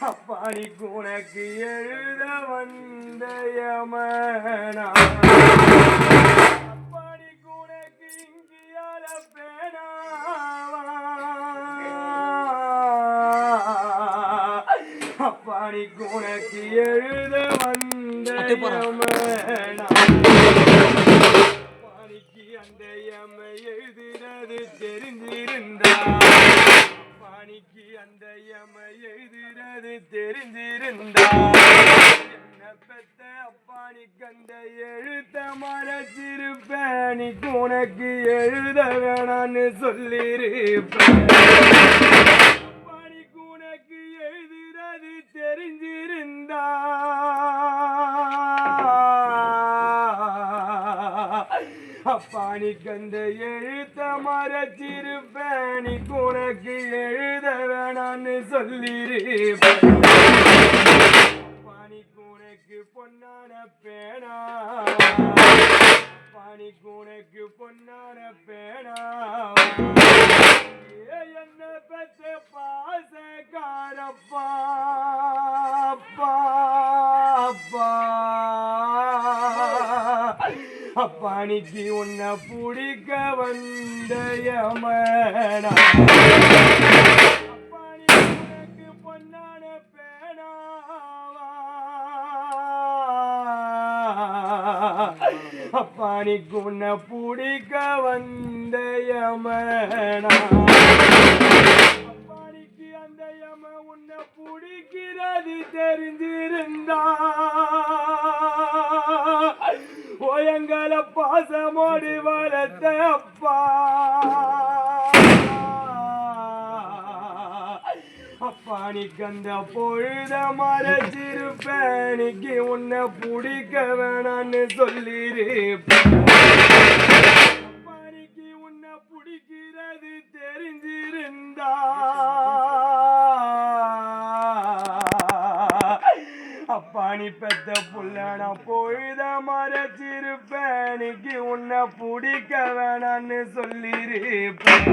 அப்பாடி உனக்கு எழுத வந்த யமனா அப்பாடி உனக்கு இங்கியால பேனாவா அப்பாடி உனக்கு எழுத வந்த யமனா அப்பாடிக்கு அந்த யம எழுதுறது தெரிஞ்சிருந்தா பாணிக்கு அந்த யம எழுதுறது தெரிஞ்சிருந்தா என்ன பெத்த அப்பானிக்கு அந்த எழுத்த மறைச்சிருப்பேனிக்கு உனக்கு எழுத வேணான்னு சொல்லிருப்பேன் அப்பானிக்கு உனக்கு எழுதுறது தெரிஞ்சிருந்தா அப்பானிக்கு அந்த எழுத்த மறைச்சிருப்பேனிக்கு உனக்கு எழுத வேணான்னு சொல்லிருப்பேன் அப்பானிக்கு உனக்கு பொன்னான பேனா அப்பானிக்கு உனக்கு பொன்னான பேனா என்ன பெற்ற பாசக்காரப்பா அப்பா அப்பா அப்பானிக்கு உன்னை பிடிக்க வந்த யமனா அப்பானிக்கு உனக்கு பொன்னான பேனாவா அப்பானிக்கு உன்னை பிடிக்க வந்த யமனா அப்பானிக்கு அந்த யம உன்னை பிடிக்கிறது தெரிஞ்சிருந்தா எங்களை பாசமோடு வளர்த்த அப்பா அப்பானிக்கு அந்த பொழுத மறைச்சிருப்பேனிக்கு உன்னை பிடிக்க வேணான்னு சொல்லிருப்பேன் அப்பானிக்கு உன்னை பிடிக்கிறது தெரிஞ்சிருந்தா அப்பானி பெத்த புள்ளன பொழுத மறைச்சிருப்பேனிக்கு உன்னை பிடிக்க வேணான்னு சொல்லிருப்பேன்